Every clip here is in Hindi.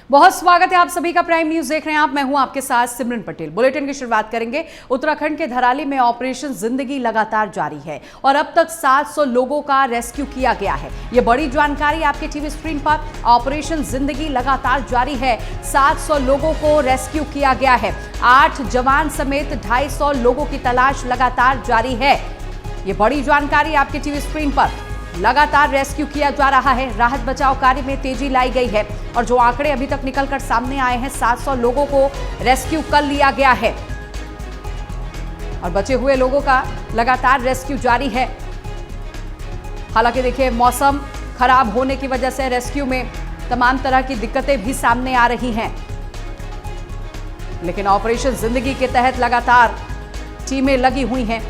बहुत स्वागत है आप सभी का। प्राइम न्यूज देख रहे हैं आप। मैं हूं आपके साथ सिमरन पटेल। बुलेटिन की शुरुआत करेंगे। उत्तराखंड के धराली में ऑपरेशन जिंदगी लगातार जारी है और अब तक 700 लोगों का रेस्क्यू किया गया है। ये बड़ी जानकारी आपके टीवी स्क्रीन पर। ऑपरेशन जिंदगी लगातार जारी है। 700 लोगों को रेस्क्यू किया गया है। 8 जवान समेत 250 लोगों की तलाश लगातार जारी है। ये बड़ी जानकारी आपके टीवी स्क्रीन पर। लगातार रेस्क्यू किया जा रहा है। राहत बचाव कार्य में तेजी लाई गई है और जो आंकड़े अभी तक निकलकर सामने आए हैं, 700 लोगों को रेस्क्यू कर लिया गया है और बचे हुए लोगों का लगातार रेस्क्यू जारी है। हालांकि देखिए, मौसम खराब होने की वजह से रेस्क्यू में तमाम तरह की दिक्कतें भी सामने आ रही हैं, लेकिन ऑपरेशन जिंदगी के तहत लगातार टीमें लगी हुई हैं।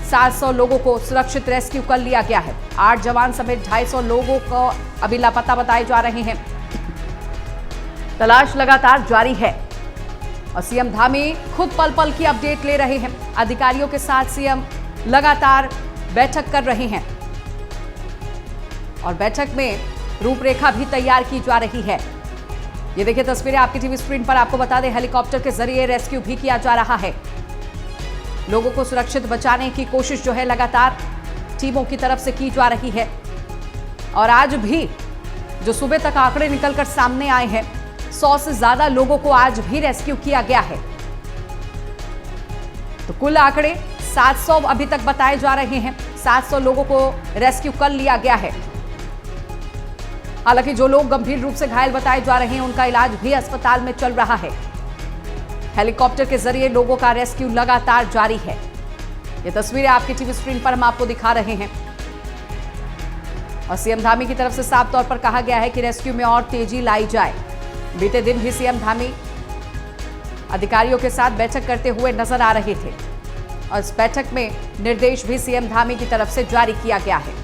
700 लोगों को सुरक्षित रेस्क्यू कर लिया गया है। 8 जवान समेत 250 लोगों को अभी लापता बताए जा रहे हैं। तलाश लगातार जारी है और सीएम धामी खुद पल पल की अपडेट ले रहे हैं। अधिकारियों के साथ सीएम लगातार बैठक कर रहे हैं और बैठक में रूपरेखा भी तैयार की जा रही है। ये देखिए तस्वीरें आपकी टीवी स्क्रीन पर। आपको बता दें, हेलीकॉप्टर के जरिए रेस्क्यू भी किया जा रहा है। लोगों को सुरक्षित बचाने की कोशिश जो है लगातार टीमों की तरफ से की जा रही है और आज भी जो सुबह तक आंकड़े निकलकर सामने आए हैं, 100 से ज्यादा लोगों को आज भी रेस्क्यू किया गया है। तो कुल आंकड़े 700 अभी तक बताए जा रहे हैं। 700 लोगों को रेस्क्यू कर लिया गया है। हालांकि जो लोग गंभीर रूप से घायल बताए जा रहे हैं, उनका इलाज भी अस्पताल में चल रहा है। हेलीकॉप्टर के जरिए लोगों का रेस्क्यू लगातार जारी है। ये तस्वीरें आपकी टीवी स्क्रीन पर हम आपको दिखा रहे हैं और सीएम धामी की तरफ से साफ तौर पर कहा गया है कि रेस्क्यू में और तेजी लाई जाए। बीते दिन भी सीएम धामी अधिकारियों के साथ बैठक करते हुए नजर आ रहे थे और इस बैठक में निर्देश भी सीएम धामी की तरफ से जारी किया गया है।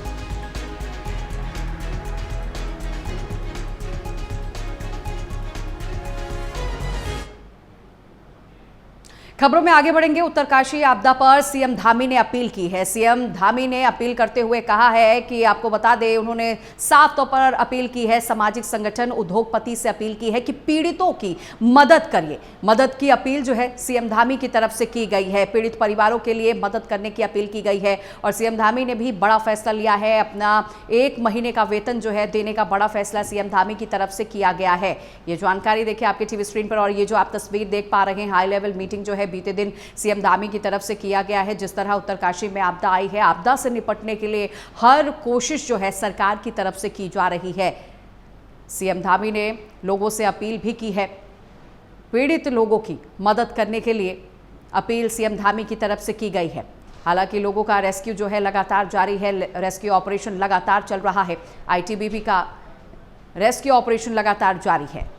खबरों में आगे बढ़ेंगे। उत्तरकाशी आपदा पर सीएम धामी ने अपील की है। सीएम धामी ने अपील करते हुए कहा है कि आपको बता दें, उन्होंने साफ तौर पर अपील की है, सामाजिक संगठन उद्योगपति से अपील की है कि पीड़ितों की मदद करिए। मदद की अपील जो है सीएम धामी की तरफ से की गई है। पीड़ित परिवारों के लिए मदद करने की अपील की गई है और सीएम धामी ने भी बड़ा फैसला लिया है। अपना 1 महीने का वेतन जो है देने का बड़ा फैसला सीएम धामी की तरफ से किया गया है। ये जानकारी देखिए आपके टीवी स्क्रीन पर और ये जो आप तस्वीर देख पा रहे हैं, हाई लेवल मीटिंग जो है बीते दिन सीएम धामी की तरफ से किया गया है। जिस तरह उत्तरकाशी में आपदा आई है, आपदा से निपटने के लिए हर कोशिश जो है सरकार की तरफ से की जा रही है। सीएम धामी ने लोगों से अपील भी की है। पीड़ित लोगों की मदद करने के लिए अपील सीएम धामी की तरफ से की गई है। हालांकि लोगों का रेस्क्यू जो है लगातार जारी है। रेस्क्यू ऑपरेशन लगातार चल रहा है। आईटीबीपी का रेस्क्यू ऑपरेशन लगातार जारी है।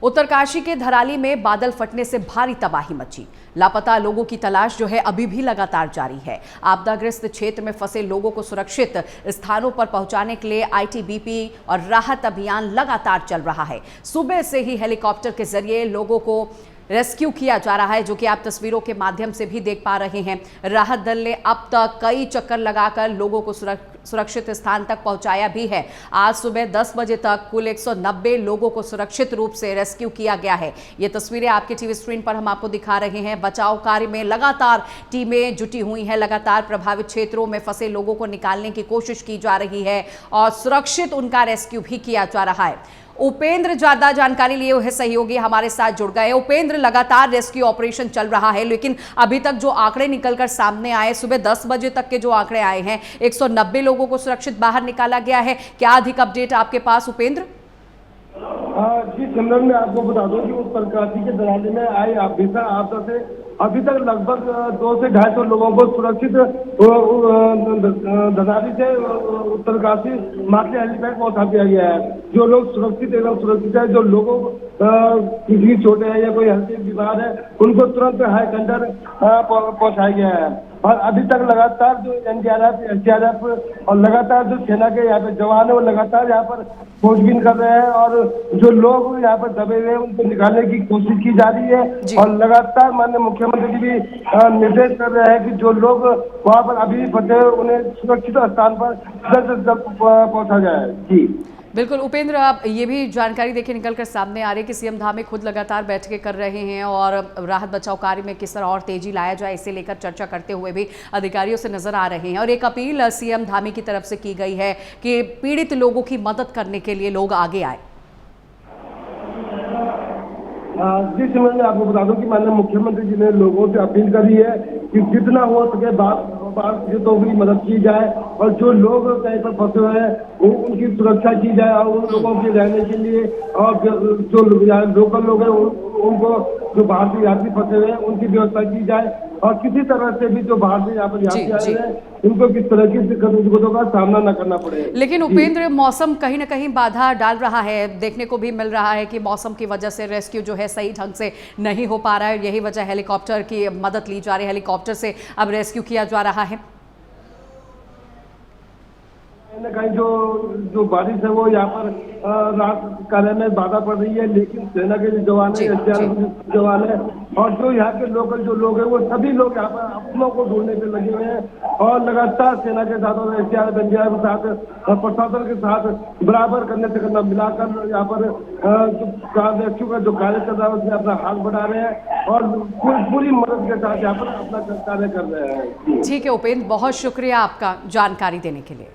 उत्तरकाशी के धराली में बादल फटने से भारी तबाही मची। लापता लोगों की तलाश जो है अभी भी लगातार जारी है। आपदाग्रस्त क्षेत्र में फंसे लोगों को सुरक्षित स्थानों पर पहुंचाने के लिए आईटीबीपी और राहत अभियान लगातार चल रहा है। सुबह से ही हेलीकॉप्टर के जरिए लोगों को रेस्क्यू किया जा रहा है, जो कि आप तस्वीरों के माध्यम से भी देख पा रहे हैं। राहत दल ने अब तक कई चक्कर लगाकर लोगों को सुरक्षित स्थान तक पहुंचाया भी है। आज सुबह 10 बजे तक कुल 190 लोगों को सुरक्षित रूप से रेस्क्यू किया गया है। ये तस्वीरें आपके टीवी स्क्रीन पर हम आपको दिखा रहे हैं। बचाव कार्य में लगातार टीमें जुटी हुई हैं। लगातार प्रभावित क्षेत्रों में फंसे लोगों को निकालने की कोशिश की जा रही है और सुरक्षित उनका रेस्क्यू भी किया जा रहा है। उपेंद्र ज्यादा जानकारी लिए हुए सहयोगी हमारे साथ जुड़ गए। उपेंद्र, लगातार रेस्क्यू ऑपरेशन चल रहा है, लेकिन अभी तक जो आंकड़े निकलकर सामने आए, सुबह 10 बजे तक के जो आंकड़े आए हैं, 190 लोगों को सुरक्षित बाहर निकाला गया है। क्या अधिक अपडेट आपके पास उपेंद्र? जी सिमरन, मैं आपको बता दूं कि उत्तरकाशी के धराली में आई आपदा से अभी तक लगभग 200 से 250 लोगों को सुरक्षित धराली से उत्तरकाशी मातले हेलीपैड पहुंचा दिया गया है। जो लोग सुरक्षित एकदम सुरक्षित है, जो लोगों किसी छोटे हैं या कोई हल्के बीमार है, उनको तुरंत हाई टेंडर पहुंचाया गया है। और अभी तक लगातार जो एनडीआरएफ, एसडीआरएफ और लगातार जो सेना के यहाँ पे जवान है, वो लगातार यहाँ पर खोजबीन कर रहे हैं और जो लोग यहाँ पर दबे हुए हैं उनको निकालने की कोशिश की जा रही है। और लगातार माननीय मुख्यमंत्री जी भी निर्देश कर रहे हैं कि जो लोग वहाँ पर अभी फंसे उन्हें सुरक्षित स्थान पर जल्द से जल्द पहुँचा जाए। जी बिल्कुल उपेंद्र, आप ये भी जानकारी देखिए निकल कर सामने आ रही है कि सीएम धामी खुद लगातार बैठकें कर रहे हैं और राहत बचाव कार्य में किस तरह और तेजी लाया जाए इसे लेकर चर्चा करते हुए भी अधिकारियों से नजर आ रहे हैं। और एक अपील सीएम धामी की तरफ से की गई है कि पीड़ित लोगों की मदद करने के लिए लोग आगे आए। जिस समय में आपको बता दूं कि माननीय मुख्यमंत्री जी ने लोगों से अपील करी है कि जितना हो सके बाढ़ की मदद की जाए और जो लोग कहीं पर फंसे हुए हैं उनकी सुरक्षा की जाए और उन लोगों के रहने के लिए और जो लोकल लोग हैं उनको जो बाहर से यात्री फंसे हुए हैं उनकी व्यवस्था की जाए और किसी तरह से भी जो बाहर से यहाँ पर यात्री आए हैं उनको किस तरह की दिक्कतों का सामना न करना पड़े। लेकिन उपेंद्र, मौसम कहीं ना कहीं बाधा डाल रहा है, देखने को भी मिल रहा है कि मौसम की वजह से रेस्क्यू जो है सही ढंग से नहीं हो पा रहा है। यही वजह हेलीकॉप्टर की मदद ली जा रही है, हेलीकॉप्टर से अब रेस्क्यू किया जा रहा है। कहीं जो बारिश है वो यहाँ पर रात कार्य में बाधा पड़ रही है, लेकिन सेना के जो जवान है, एसडीआरएफ जवान है और जो यहाँ के लोकल जो लोग हैं वो सभी लोग यहाँ पर अपनों को ढूंढने पे लगे हुए हैं और लगातार सेना के साथ और एसडीआरएफ के साथ प्रशासन के साथ बराबर करने से करना मिलाकर यहाँ पर रेस्क्यू का जो कार्य चल रहा है उसमें अपना हाथ बढ़ा रहे हैं और पूरी मदद के साथ यहाँ पर अपना कार्य कर रहे हैं। ठीक है उपेंद्र, बहुत शुक्रिया आपका जानकारी देने के लिए।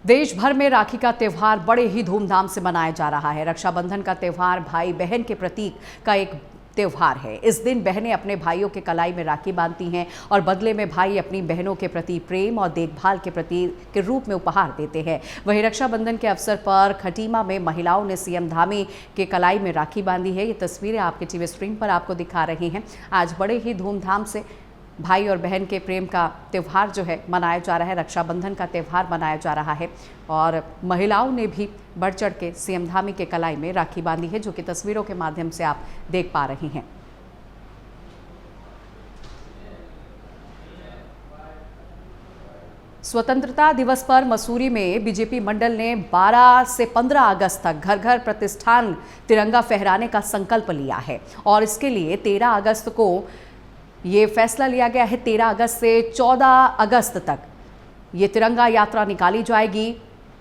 देश भर में राखी का त्यौहार बड़े ही धूमधाम से मनाया जा रहा है। रक्षाबंधन का त्यौहार भाई बहन के प्रतीक का एक त्यौहार है। इस दिन बहनें अपने भाइयों के कलाई में राखी बांधती हैं और बदले में भाई अपनी बहनों के प्रति प्रेम और देखभाल के प्रतीक के रूप में उपहार देते हैं। वहीं रक्षाबंधन के अवसर पर खटीमा में महिलाओं ने सीएम धामी के कलाई में राखी बांधी है। ये तस्वीरें आपके टीवी स्क्रीन पर आपको दिखा रही हैं। आज बड़े ही धूमधाम से भाई और बहन के प्रेम का त्यौहार जो है मनाया जा रहा है, रक्षाबंधन का त्यौहार मनाया जा रहा है और महिलाओं ने भी बढ़ चढ़ के सीएम धामी के कलाई में राखी बांधी है, जो कि तस्वीरों के माध्यम से आप देख पा रही हैं। स्वतंत्रता दिवस पर मसूरी में बीजेपी मंडल ने 12 से 15 अगस्त तक घर घर प्रतिष्ठान तिरंगा फहराने का संकल्प लिया है और इसके लिए 13 अगस्त को ये फैसला लिया गया है। 13 अगस्त से 14 अगस्त तक ये तिरंगा यात्रा निकाली जाएगी।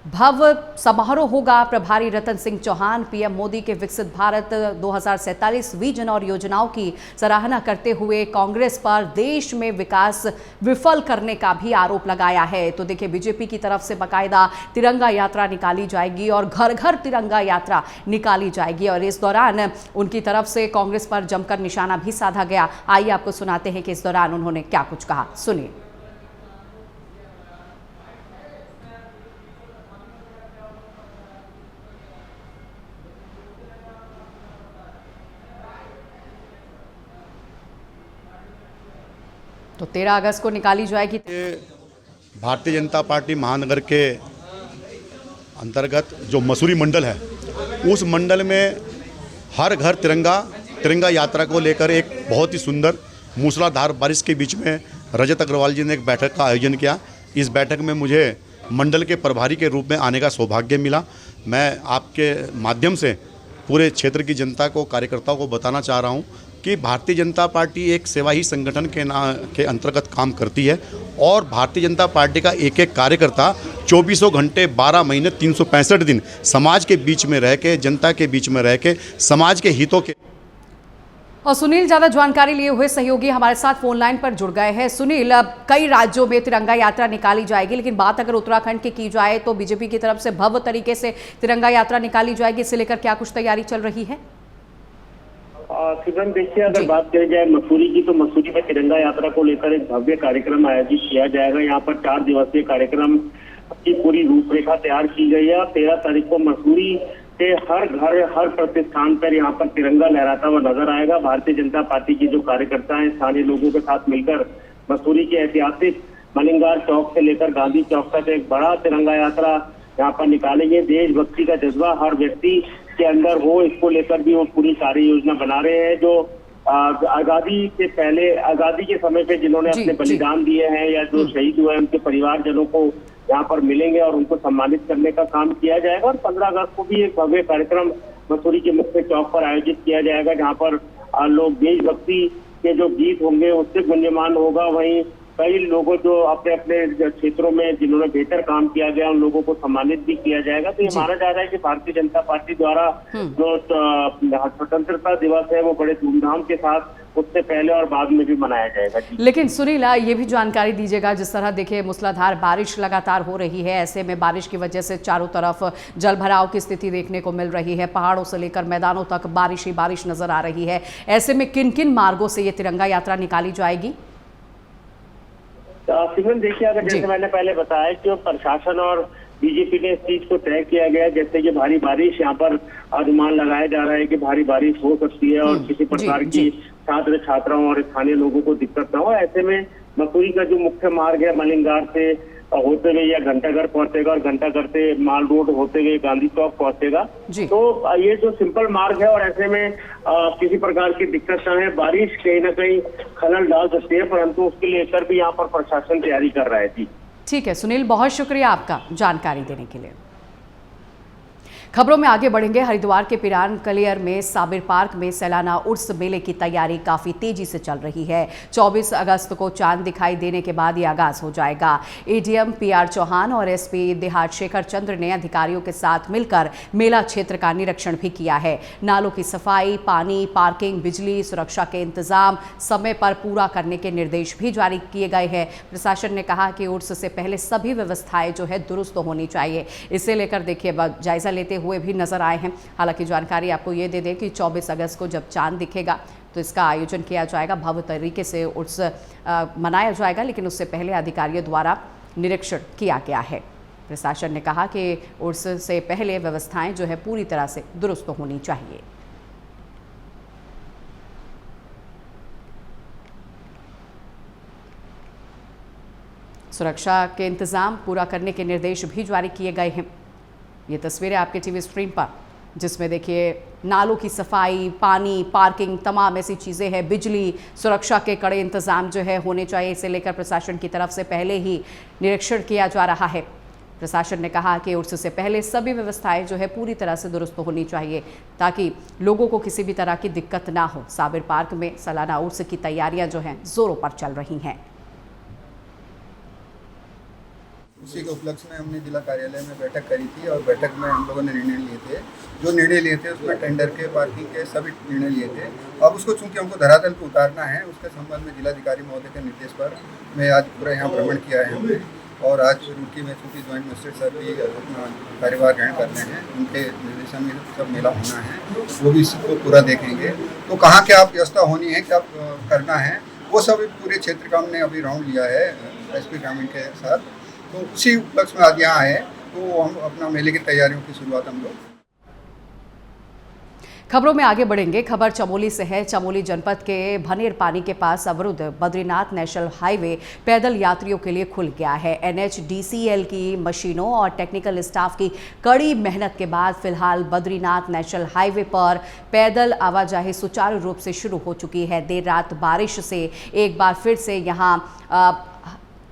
भव्य समारोह होगा। प्रभारी रतन सिंह चौहान पीएम मोदी के विकसित भारत 2047 विजन और योजनाओं की सराहना करते हुए कांग्रेस पर देश में विकास विफल करने का भी आरोप लगाया है। तो देखिए, बीजेपी की तरफ से बाकायदा तिरंगा यात्रा निकाली जाएगी और घर घर तिरंगा यात्रा निकाली जाएगी और इस दौरान उनकी तरफ से कांग्रेस पर जमकर निशाना भी साधा गया। आइए आपको सुनाते हैं कि इस दौरान उन्होंने क्या कुछ कहा, सुनिए। तो 13 अगस्त को निकाली जाएगी। भारतीय जनता पार्टी महानगर के अंतर्गत जो मसूरी मंडल है, उस मंडल में हर घर तिरंगा यात्रा को लेकर एक बहुत ही सुंदर मूसलाधार बारिश के बीच में रजत अग्रवाल जी ने एक बैठक का आयोजन किया। इस बैठक में मुझे मंडल के प्रभारी के रूप में आने का सौभाग्य मिला। मैं आपके माध्यम से पूरे क्षेत्र की जनता को, कार्यकर्ताओं को बताना चाह रहा हूँ कि भारतीय जनता पार्टी एक सेवा ही संगठन के अंतर्गत काम करती है और भारतीय जनता पार्टी का एक एक कार्यकर्ता 24 घंटे 12 महीने 365 दिन समाज के बीच में रह के, जनता के बीच में रह के, समाज के हितों के। और सुनील ज्यादा जानकारी लिए हुए सहयोगी हमारे साथ फोन लाइन पर जुड़ गए हैं। सुनील, अब कई राज्यों में तिरंगा यात्रा निकाली जाएगी, लेकिन बात अगर उत्तराखंड की जाए तो बीजेपी की तरफ से भव्य तरीके से तिरंगा यात्रा निकाली जाएगी। इसे लेकर क्या कुछ तैयारी चल रही है? सिमरन, देखिए, अगर बात करी जाए मसूरी की, तो मसूरी में तिरंगा यात्रा को लेकर एक भव्य कार्यक्रम आयोजित किया जाएगा। यहाँ पर 4 दिवसीय कार्यक्रम की पूरी रूपरेखा तैयार की गई है। 13 तारीख को मसूरी के हर घर, हर प्रतिष्ठान पर यहाँ पर तिरंगा लहराता हुआ नजर आएगा। भारतीय जनता पार्टी के जो कार्यकर्ता हैं, स्थानीय लोगों के साथ मिलकर मसूरी के ऐतिहासिक मलिंगार चौक से लेकर गांधी चौक तक एक बड़ा तिरंगा यात्रा यहाँ पर निकालेंगे। देशभक्ति का जज्बा हर व्यक्ति के अंदर हो, इसको लेकर भी वो पूरी कार्य योजना बना रहे हैं। जो आजादी से पहले, आजादी के समय पे जिन्होंने अपने बलिदान दिए हैं या जो शहीद हुए हैं, उनके परिवारजनों को यहाँ पर मिलेंगे और उनको सम्मानित करने का काम किया जाएगा। और 15 अगस्त को भी एक भव्य कार्यक्रम मसूरी के मुख्य चौक पर आयोजित किया जाएगा, जहाँ पर लोग देशभक्ति के जो गीत होंगे उससे गुंजयमान होगा। वहीं कई लोगों जो अपने अपने क्षेत्रों में जिन्होंने बेहतर काम किया गया उन लोगों को सम्मानित भी किया जाएगा। तो ये माना जा रहा है कि भारतीय जनता पार्टी द्वारा जो स्वतंत्रता दिवस है वो बड़े धूमधाम के साथ उससे पहले और बाद में भी मनाया जाएगा। लेकिन सुनील, ये भी जानकारी दीजिएगा, जिस तरह देखिए मूसलाधार बारिश लगातार हो रही है, ऐसे में बारिश की वजह से चारों तरफ जल भराव की स्थिति देखने को मिल रही है, पहाड़ों से लेकर मैदानों तक बारिश ही बारिश नजर आ रही है। ऐसे में किन किन मार्गों से ये तिरंगा यात्रा निकाली जाएगी? सिमरन, देखिए, अगर जैसे मैंने पहले बताया कि प्रशासन और बीजेपी ने इस चीज को तय किया गया, जैसे कि भारी बारिश यहाँ पर अनुमान लगाया जा रहा है कि भारी बारिश हो सकती है और किसी प्रकार की छात्र छात्राओं और स्थानीय लोगों को दिक्कत ना हो। ऐसे में मसूरी का जो मुख्य मार्ग है मलिंगार से होते हुए या घंटाघर पहुंचेगा और घंटाघर से माल रोड होते हुए गांधी चौक पहुंचेगा। तो ये जो सिंपल मार्ग है और ऐसे में किसी प्रकार की दिक्कत ना है। बारिश कहीं ना कहीं खलल डाल सकती है, परंतु उसके लेकर भी यहाँ पर प्रशासन तैयारी कर रहा है। जी ठीक है सुनील, बहुत शुक्रिया आपका जानकारी देने के लिए। खबरों में आगे बढ़ेंगे। हरिद्वार के पिरान कलियर में साबिर पार्क में सालाना उर्स मेले की तैयारी काफी तेजी से चल रही है। 24 अगस्त को चांद दिखाई देने के बाद ये आगाज हो जाएगा। एडीएम पीआर चौहान और एसपी देहात शेखर चंद्र ने अधिकारियों के साथ मिलकर मेला क्षेत्र का निरीक्षण भी किया है। नालों की सफाई, पानी, पार्किंग, बिजली, सुरक्षा के इंतजाम समय पर पूरा करने के निर्देश भी जारी किए गए हैं। प्रशासन ने कहा कि उर्स से पहले सभी व्यवस्थाएं जो है दुरुस्त होनी चाहिए। इसे लेकर देखिए जायजा लेते हुए भी नजर आए हैं। हालांकि जानकारी आपको ये दे दें कि 24 अगस्त को जब चांद दिखेगा तो इसका आयोजन किया जाएगा, भव्य तरीके से उर्स मनाया जाएगा, लेकिन उससे पहले अधिकारियों द्वारा निरीक्षण किया गया है। प्रशासन ने कहा कि उर्स से पहले व्यवस्थाएं जो है पूरी तरह से दुरुस्त होनी चाहिए। सुरक्षा के इंतजाम पूरा करने के निर्देश भी जारी किए गए हैं। ये तस्वीरें आपके टीवी स्क्रीन पर, जिसमें देखिए नालों की सफाई, पानी, पार्किंग, तमाम ऐसी चीज़ें हैं। बिजली, सुरक्षा के कड़े इंतजाम जो है होने चाहिए। इसे लेकर प्रशासन की तरफ से पहले ही निरीक्षण किया जा रहा है। प्रशासन ने कहा कि उर्स से पहले सभी व्यवस्थाएं जो है पूरी तरह से दुरुस्त होनी चाहिए ताकि लोगों को किसी भी तरह की दिक्कत ना हो। साबिर पार्क में सालाना उर्स की तैयारियां जो हैं जोरों पर चल रही हैं। उसी के उपलक्ष्य में हमने जिला कार्यालय में बैठक करी थी और बैठक में हम लोगों ने निर्णय लिए थे। जो निर्णय लिए थे उसमें टेंडर के, पार्किंग के सभी निर्णय लिए थे। अब उसको चूंकि हमको धरातल पर उतारना है, उसके संबंध में जिलाधिकारी महोदय के निर्देश पर मैं आज पूरा यहाँ भ्रमण किया है हमने। और आज रुड़की में चूँकि ज्वाइंट मजिस्ट्रेट साहब भी अपना कार्यभार ग्रहण करने हैं, उनके निर्देशन में सब मेला होना है, वो भी इसको पूरा देखेंगे। तो कहाँ क्या व्यवस्था होनी है, क्या करना है, वो सब पूरे क्षेत्र का हमने अभी राउंड लिया है एसपी ग्रामीण के साथ। तो उसी उपलक्ष्य में आज यहाँ आए, तो हम अपना मेले की तैयारियों की शुरुआत हम लोग। खबरों में आगे बढ़ेंगे। खबर चमोली से है। चमोली जनपद के भनेर पानी के पास अवरुद्ध बद्रीनाथ नेशनल हाईवे पैदल यात्रियों के लिए खुल गया है। NHDCL की मशीनों और टेक्निकल स्टाफ की कड़ी मेहनत के बाद फिलहाल बद्रीनाथ नेशनल हाईवे पर पैदल आवाजाही सुचारू रूप से शुरू हो चुकी है। देर रात बारिश से एक बार फिर से यहाँ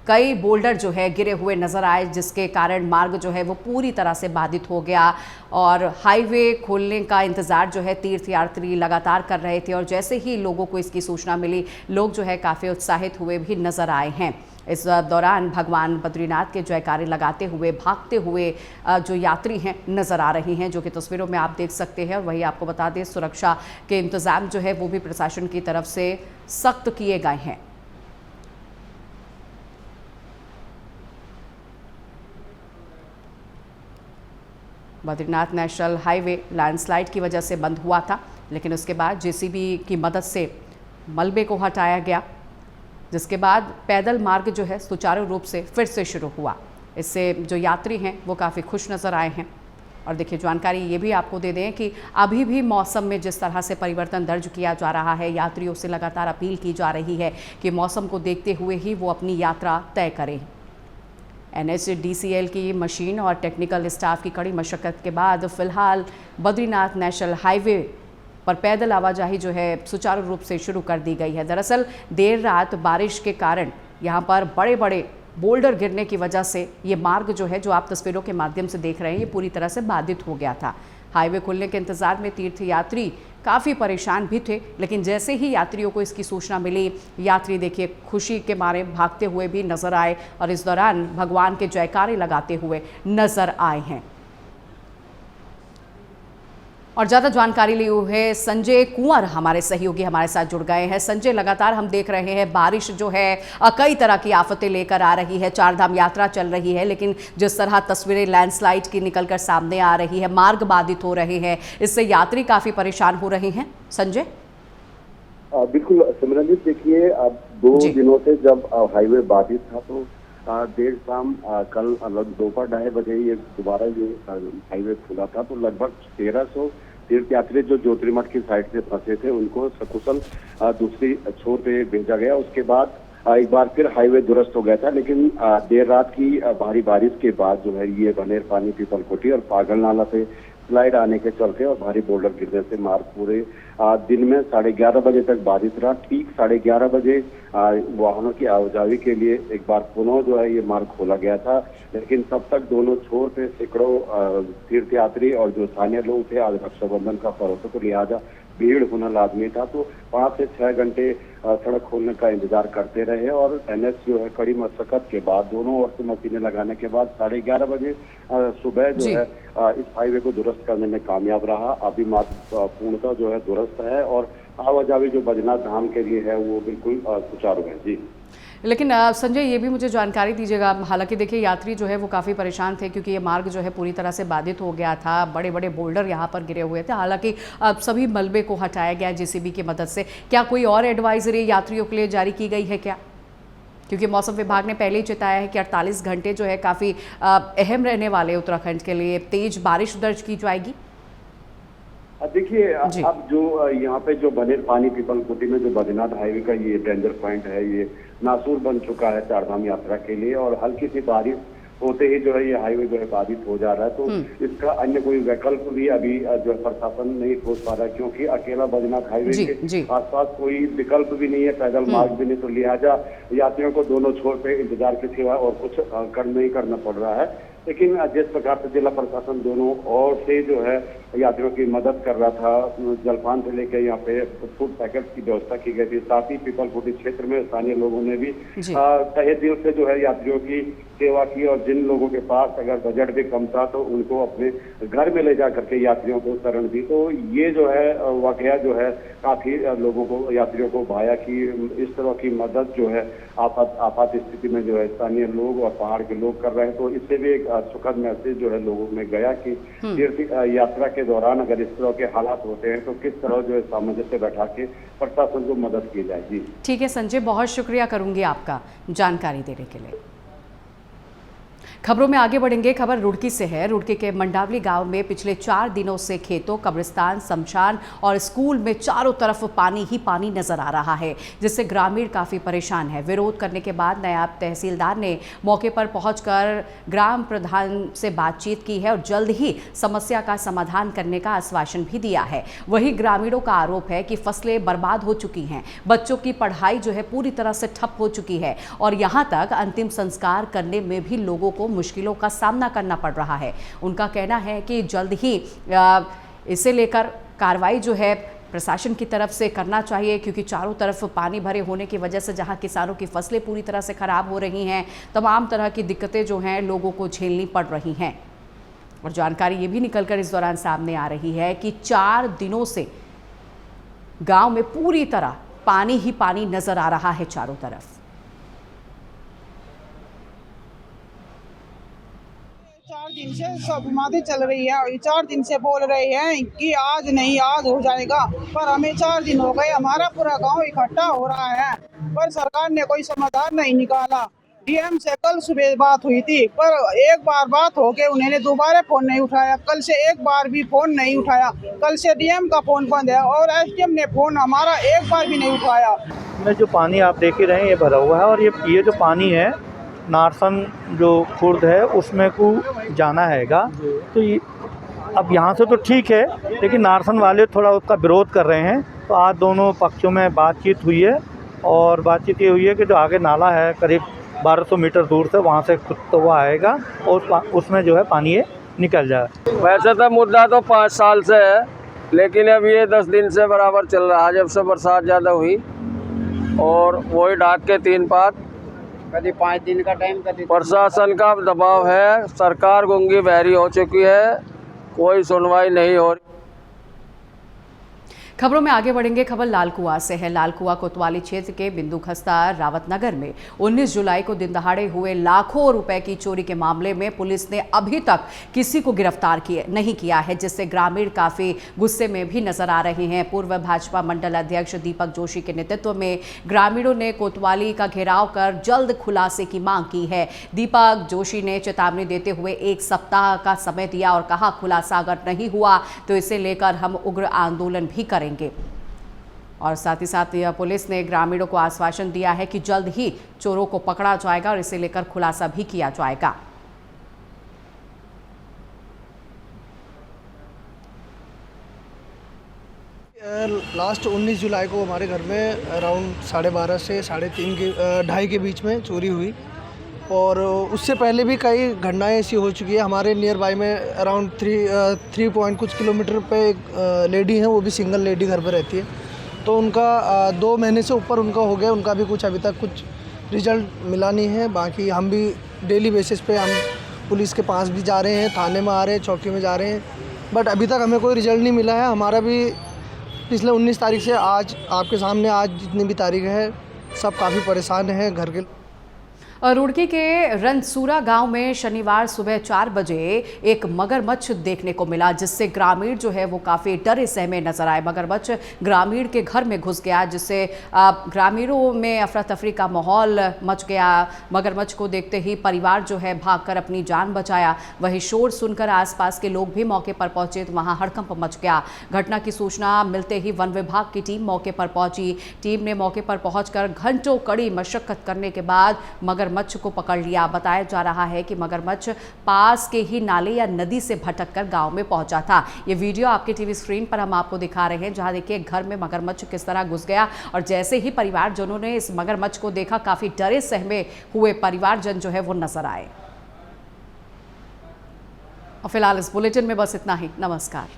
कई बोल्डर जो है गिरे हुए नजर आए, जिसके कारण मार्ग जो है वो पूरी तरह से बाधित हो गया और हाईवे खोलने का इंतज़ार जो है तीर्थयात्री लगातार कर रहे थे। और जैसे ही लोगों को इसकी सूचना मिली, लोग जो है काफ़ी उत्साहित हुए भी नज़र आए हैं। इस दौरान भगवान बद्रीनाथ के जयकारे लगाते हुए, भागते हुए जो यात्री हैं नज़र आ रही हैं, जो कि तस्वीरों में आप देख सकते हैं। और वही आपको बता दें, सुरक्षा के इंतज़ाम जो है वो भी प्रशासन की तरफ से सख्त किए गए हैं। बद्रीनाथ नेशनल हाईवे लैंडस्लाइड की वजह से बंद हुआ था, लेकिन उसके बाद जेसीबी की मदद से मलबे को हटाया गया, जिसके बाद पैदल मार्ग जो है सुचारू रूप से फिर से शुरू हुआ। इससे जो यात्री हैं वो काफ़ी खुश नज़र आए हैं। और देखिए, जानकारी ये भी आपको दे दें कि अभी भी मौसम में जिस तरह से परिवर्तन दर्ज किया जा रहा है, यात्रियों से लगातार अपील की जा रही है कि मौसम को देखते हुए ही वो अपनी यात्रा तय करें। NHDCL की मशीन और टेक्निकल स्टाफ की कड़ी मशक्क़त के बाद फिलहाल बद्रीनाथ नेशनल हाईवे पर पैदल आवाजाही जो है सुचारू रूप से शुरू कर दी गई है। दरअसल देर रात बारिश के कारण यहाँ पर बड़े बड़े बोल्डर गिरने की वजह से ये मार्ग जो है, जो आप तस्वीरों के माध्यम से देख रहे हैं, ये पूरी तरह से बाधित हो गया था। हाईवे खुलने के इंतजार में तीर्थयात्री काफ़ी परेशान भी थे, लेकिन जैसे ही यात्रियों को इसकी सूचना मिली, यात्री देखिए खुशी के मारे भागते हुए भी नजर आए और इस दौरान भगवान के जयकारे लगाते हुए नजर आए हैं। और ज़्यादा जानकारी ली हुई है संजय कुंवर, हमारे सहयोगी हमारे साथ जुड़ गए हैं। संजय, लगातार हम देख रहे हैं बारिश जो है कई तरह की आफतें लेकर आ रही है, चारधाम यात्रा चल रही है, लेकिन जिस तरह तस्वीरें लैंडस्लाइड की निकलकर सामने आ रही है, मार्ग बाधित हो रहे हैं, इससे यात्री काफ़ी परेशान हो रहे हैं। संजय। बिल्कुल सिमरनजीत, देखिए अब 2 दिनों से जब हाईवे बाधित था तो देर शाम कल लगभग दोपहर 2:30 बजे ये दोबारा ये हाईवे खुला था, तो लगभग 1300 तीर्थयात्री जो ज्योतिर्मठ की साइड से फंसे थे उनको सकुशल दूसरी छोर पे भेजा गया। उसके बाद एक बार फिर हाईवे दुरुस्त हो गया था, लेकिन देर रात की भारी बारिश के बाद जो है ये बनेर पानी, पीपलकोटी और पागल नाला पे स्लाइड आने के चलते और भारी बोल्डर गिरने से मार्ग पूरे दिन में 11:30 बजे तक बाधित रहा। ठीक 11:30 बजे वाहनों की आवाजाही के लिए एक बार पुनः जो है ये मार्ग खोला गया था, लेकिन तब तक दोनों छोर पे सैकड़ों तीर्थयात्री और जो स्थानीय लोग थे, आज रक्षाबंधन का पर्व था तो लिहाजा भीड़ होना लाजमी था, तो 5 से 6 घंटे सड़क खोलने का इंतजार करते रहे और एनएच जो है कड़ी मशक्कत के बाद दोनों ओर से मशीनें लगाने के बाद 11:30 बजे सुबह जो है इस हाईवे को दुरुस्त करने में कामयाब रहा। अभी मार्ग पूर्णतः जो है दुरुस्त है और आवाजाही जो बद्रीनाथ धाम के लिए है वो बिल्कुल सुचारू है। जी, लेकिन संजय, ये भी मुझे जानकारी दीजिएगा, हालांकि देखिए यात्री जो है वो काफ़ी परेशान थे क्योंकि ये मार्ग जो है पूरी तरह से बाधित हो गया था, बड़े बड़े बोल्डर यहाँ पर गिरे हुए थे। हालांकि सभी मलबे को हटाया गया जेसीबी की मदद से। क्या कोई और एडवाइजरी यात्रियों के लिए जारी की गई है क्या? क्योंकि मौसम विभाग ने पहले ही चेताया है कि 48 घंटे जो है काफ़ी अहम रहने वाले उत्तराखंड के लिए, तेज बारिश दर्ज की जाएगी। देखिए अब जो यहाँ पे जो बनेर पानी, पीपलकोटी में जो बद्रीनाथ हाईवे का ये डेंजर पॉइंट है, ये नासूर बन चुका है चारधाम यात्रा के लिए और हल्की सी बारिश होते ही जो है ये हाईवे जो है बाधित हो जा रहा है, तो इसका अन्य कोई विकल्प भी अभी जो है प्रशासन नहीं खोज पा रहा है, क्योंकि अकेला बद्रीनाथ हाईवे के आसपास कोई विकल्प भी नहीं है, पैदल मार्ग भी नहीं, तो लिहाजा यात्रियों को दोनों छोर पे इंतजार के सिवा और कुछ नहीं करना पड़ रहा है। लेकिन जिस प्रकार से जिला प्रशासन दोनों ओर से जो है यात्रियों की मदद कर रहा था, जलपान से लेकर यहाँ पे फूड पैकेट की व्यवस्था की गई थी, साथ ही पीपलकोटी क्षेत्र में स्थानीय लोगों ने भी तहे दिल से जो है यात्रियों की सेवा की और जिन लोगों के पास अगर बजट भी कम था तो उनको अपने घर में ले जा करके यात्रियों को शरण दी। तो ये जो है वाकया जो है काफी लोगों को, यात्रियों को भाया कि इस तरह की मदद जो है आपात स्थिति में जो है स्थानीय लोग और पहाड़ के लोग कर रहे हैं। तो इससे भी एक सुखद मैसेज जो है लोगों में गया कि तीर्थ यात्रा के दौरान अगर इस तरह के हालात होते हैं तो किस तरह जो है सामंजस्य बैठा के प्रशासन को मदद की जाएगी। ठीक है संजय, बहुत शुक्रिया करूंगी आपका जानकारी देने के लिए। खबरों में आगे बढ़ेंगे। खबर रुड़की से है। रुड़की के मंडावली गांव में पिछले 4 दिनों से खेतों, कब्रिस्तान, शमशान और स्कूल में चारों तरफ पानी ही पानी नजर आ रहा है, जिससे ग्रामीण काफी परेशान है। विरोध करने के बाद नायब तहसीलदार ने मौके पर पहुंचकर ग्राम प्रधान से बातचीत की है और जल्द ही समस्या का समाधान करने का आश्वासन भी दिया है। वहीं ग्रामीणों का आरोप है कि फसलें बर्बाद हो चुकी हैं, बच्चों की पढ़ाई जो है पूरी तरह से ठप हो चुकी है और यहां तक अंतिम संस्कार करने में भी लोगों को मुश्किलों का सामना करना पड़ रहा है। उनका कहना है कि जल्द ही इसे लेकर कार्रवाई जो है प्रशासन की तरफ से करना चाहिए, क्योंकि चारों तरफ पानी भरे होने की वजह से जहां किसानों की फसलें पूरी तरह से खराब हो रही हैं, तमाम तरह की दिक्कतें जो हैं लोगों को झेलनी पड़ रही हैं। और जानकारी ये भी निकलकर इस दौरान सामने आ रही है कि 4 दिनों से गांव में पूरी तरह पानी ही पानी नजर आ रहा है चारों तरफ। 4 दिन से सब बीमारी चल रही है और 4 दिन से बोल रहे हैं कि आज नहीं आज हो जाएगा, पर हमें 4 दिन हो गए, हमारा पूरा गांव इकट्ठा हो रहा है, पर सरकार ने कोई समाधान नहीं निकाला। डीएम से कल सुबह बात हुई थी, पर एक बार बात हो गई, उन्होंने दोबारा फोन नहीं उठाया। कल से एक बार भी फोन नहीं उठाया। कल से डीएम का फोन बंद है और एसडीएम ने फोन हमारा एक बार भी नहीं उठाया। में जो पानी आप देख ही रहे हैं ये भरा हुआ है और ये जो पानी है नारसन जो खुर्द है उसमें को जाना हैगा, तो अब यहाँ से तो ठीक है, लेकिन नारसन वाले थोड़ा उसका विरोध कर रहे हैं। तो आज दोनों पक्षों में बातचीत हुई है और बातचीत ये हुई है कि जो आगे नाला है करीब 1200 मीटर दूर से, वहाँ से खुद तो वो आएगा और उसमें जो है पानी ये निकल जाए। वैसे तो मुद्दा तो 5 साल से है, लेकिन अब ये 10 दिन से बराबर चल रहा है, जब से बरसात ज़्यादा हुई। और वही डाक के 3 पात, कभी 5 दिन का टाइम, कभी प्रशासन का दबाव है, सरकार गूंगी बहरी हो चुकी है, कोई सुनवाई नहीं हो रही। खबरों में आगे बढ़ेंगे। खबर लालकुआ से है। लालकुआ कोतवाली क्षेत्र के बिंदु खस्ता रावतनगर में 19 जुलाई को दिन दहाड़े हुए लाखों रुपए की चोरी के मामले में पुलिस ने अभी तक किसी को गिरफ्तार नहीं किया है, जिससे ग्रामीण काफी गुस्से में भी नजर आ रहे हैं। पूर्व भाजपा मंडल अध्यक्ष दीपक जोशी के नेतृत्व में ग्रामीणों ने कोतवाली का घेराव कर जल्द खुलासे की मांग की है। दीपक जोशी ने चेतावनी देते हुए 1 सप्ताह का समय दिया और कहा, खुलासा अगर नहीं हुआ तो इसे लेकर हम उग्र आंदोलन भी करेंगे। और साथ ही साथ पुलिस ने ग्रामीणों को आश्वासन दिया है कि जल्द ही चोरों को पकड़ा जाएगा और इसे लेकर खुलासा भी किया जाएगा। लास्ट 19 जुलाई को हमारे घर में अराउंड 12:30 से 2:30 के बीच में चोरी हुई और उससे पहले भी कई घटनाएं ऐसी हो चुकी है। हमारे नियर बाय में अराउंड 3 पॉइंट कुछ किलोमीटर पे एक लेडी है, वो भी सिंगल लेडी घर पर रहती है, तो उनका 2 महीने से ऊपर उनका हो गया, उनका भी कुछ अभी तक कुछ रिजल्ट मिला नहीं है। बाकी हम भी डेली बेसिस पे हम पुलिस के पास भी जा रहे हैं, थाने में आ रहे हैं, चौकी में जा रहे हैं, बट अभी तक हमें कोई रिजल्ट नहीं मिला है। हमारा भी पिछले 19 तारीख से आज आपके सामने आज जितनी भी तारीख है सब काफ़ी परेशान हैं घर के। रुड़की के रनसूरा गांव में शनिवार सुबह 4 बजे एक मगरमच्छ देखने को मिला, जिससे ग्रामीण जो है वो काफ़ी डरे सहमे नजर आए। मगरमच्छ ग्रामीण के घर में घुस गया, जिससे ग्रामीणों में अफरा तफरी का माहौल मच गया। मगरमच्छ को देखते ही परिवार जो है भागकर अपनी जान बचाया। वहीं शोर सुनकर आसपास के लोग भी मौके पर पहुंचे तो वहां हड़कंप मच गया। घटना की सूचना मिलते ही वन विभाग की टीम मौके पर पहुंची। टीम ने मौके पर पहुंचकर घंटों कड़ी मशक्कत करने के बाद मगरमच्छ को पकड़ लिया। बताया जा रहा है कि मगरमच्छ पास के ही नाले या नदी से भटककर गांव में पहुंचा था। ये वीडियो आपके टीवी स्क्रीन पर हम आपको दिखा रहे हैं, जहां देखिए घर में मगरमच्छ किस तरह घुस गया और जैसे ही परिवारजनों ने इस मगरमच्छ को देखा, काफी डरे सहमे हुए परिवारजन जो है वो नजर आए। और फिलहाल इस बुलेटिन में बस इतना ही। नमस्कार।